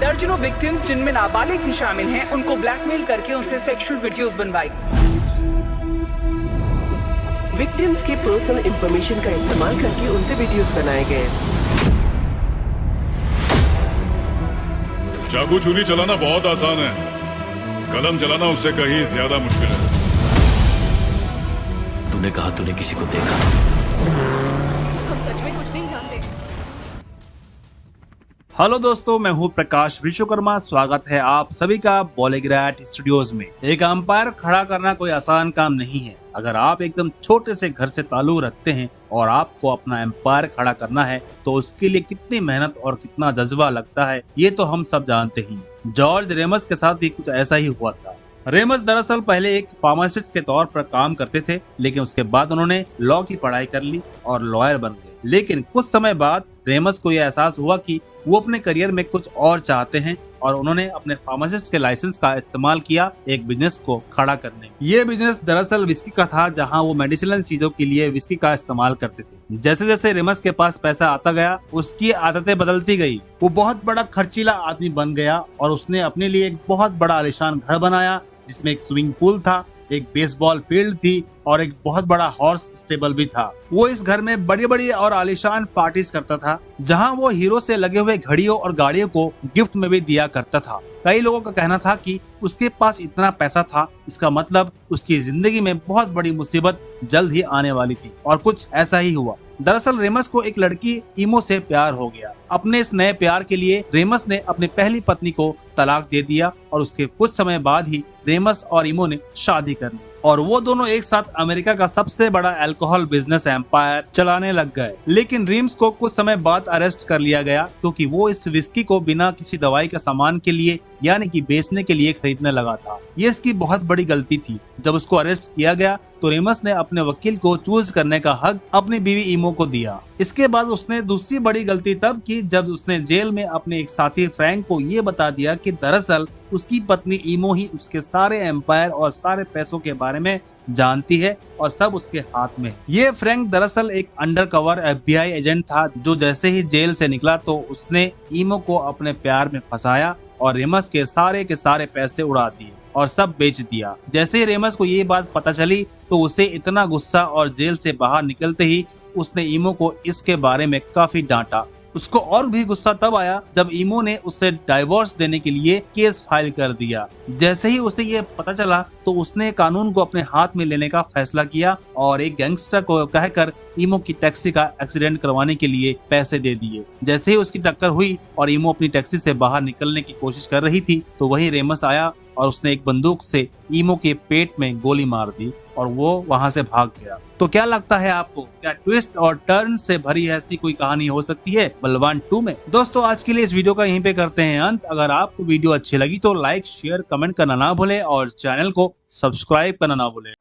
दर्जनों विक्टिम्स जिनमें नाबालिग भी शामिल हैं, उनको ब्लैकमेल करके उनसे सेक्सुअल वीडियोस बनवाई। विक्टिम्स की पर्सनल इंफॉर्मेशन का इस्तेमाल करके उनसे वीडियोस बनाए गए। चाकू छुरी चलाना बहुत आसान है, कलम चलाना उससे कहीं ज्यादा मुश्किल है। तूने कहा तूने किसी को देखा? हम सच में कुछ नहीं जानते। हेलो दोस्तों, मैं हूं प्रकाश विश्वकर्मा। स्वागत है आप सभी का बॉलीग्रैड स्टूडियोज में। एक अंपायर खड़ा करना कोई आसान काम नहीं है। अगर आप एकदम छोटे से घर से ताल्लुक रखते हैं और आपको अपना एम्पायर खड़ा करना है तो उसके लिए कितनी मेहनत और कितना जज्बा लगता है, ये तो हम सब जानते ही हैं। जॉर्ज रेमस के साथ भी कुछ ऐसा ही हुआ था। रेमस दरअसल पहले एक फार्मासिस्ट के तौर पर काम करते थे, लेकिन उसके बाद उन्होंने लॉ की पढ़ाई कर ली और लॉयर बन गए। लेकिन कुछ समय बाद रेमस को यह एहसास हुआ कि वो अपने करियर में कुछ और चाहते हैं और उन्होंने अपने फार्मासिस्ट के लाइसेंस का इस्तेमाल किया एक बिजनेस को खड़ा करने में। ये बिजनेस दरअसल विस्की का था, जहां वो मेडिसिनल चीजों के लिए विस्की का इस्तेमाल करते थे। जैसे जैसे रेमस के पास पैसा आता गया, उसकी आदतें बदलती गई। वो बहुत बड़ा खर्चीला आदमी बन गया और उसने अपने लिए एक बहुत बड़ा आलीशान घर बनाया, जिसमें एक स्विमिंग पूल था, एक बेसबॉल फील्ड थी और एक बहुत बड़ा हॉर्स स्टेबल भी था। वो इस घर में बड़ी बड़ी और आलीशान पार्टीज करता था, जहां वो हीरो से लगे हुए घड़ियों और गाड़ियों को गिफ्ट में भी दिया करता था। कई लोगों का कहना था कि उसके पास इतना पैसा था, इसका मतलब उसकी जिंदगी में बहुत बड़ी मुसीबत जल्द ही आने वाली थी, और कुछ ऐसा ही हुआ। दरअसल रेमस को एक लड़की ईमो से प्यार हो गया। अपने इस नए प्यार के लिए रेमस ने अपनी पहली पत्नी को तलाक दे दिया और उसके कुछ समय बाद ही रेमस और ईमो ने शादी कर ली और वो दोनों एक साथ अमेरिका का सबसे बड़ा अल्कोहल बिजनेस एम्पायर चलाने लग गए। लेकिन रीम्स को कुछ समय बाद अरेस्ट कर लिया गया, क्योंकि वो इस विस्की को बिना किसी दवाई के सामान के लिए यानी कि बेचने के लिए खरीदने लगा था। ये इसकी बहुत बड़ी गलती थी। जब उसको अरेस्ट किया गया तो रेमस ने अपने वकील को चूज करने का हक अपनी बीवी ईमो को दिया। इसके बाद उसने दूसरी बड़ी गलती तब की जब उसने जेल में अपने एक साथी फ्रैंक को ये बता दिया कि दरअसल उसकी पत्नी ईमो ही उसके सारे एम्पायर और सारे पैसों के बारे में जानती है और सब उसके हाथ में। ये फ्रैंक दरअसल एक अंडरकवर FBI एजेंट था, जो जैसे ही जेल से निकला तो उसने ईमो को अपने प्यार में फंसाया और रेमस के सारे पैसे उड़ा दिए और सब बेच दिया। जैसे ही रेमस को ये बात पता चली तो उसे इतना गुस्सा और जेल से बाहर निकलते ही उसने ईमो को इसके बारे में काफी डांटा। उसको और भी गुस्सा तब आया जब ईमो ने उससे डाइवोर्स देने के लिए केस फाइल कर दिया। जैसे ही उसे ये पता चला तो उसने कानून को अपने हाथ में लेने का फैसला किया और एक गैंगस्टर को कहकर ईमो की टैक्सी का एक्सीडेंट करवाने के लिए पैसे दे दिए। जैसे ही उसकी टक्कर हुई और ईमो अपनी टैक्सी से बाहर निकलने की कोशिश कर रही थी तो वही रेमस आया और उसने एक बंदूक से ईमो के पेट में गोली मार दी और वो वहां से भाग गया। तो क्या लगता है आपको, क्या ट्विस्ट और टर्न से भरी ऐसी कोई कहानी हो सकती है बलवान 2 में? दोस्तों, आज के लिए इस वीडियो का यहीं पे करते हैं अंत। अगर आपको वीडियो अच्छी लगी तो लाइक, शेयर, कमेंट करना ना भूले और चैनल को सब्सक्राइब करना ना भूले।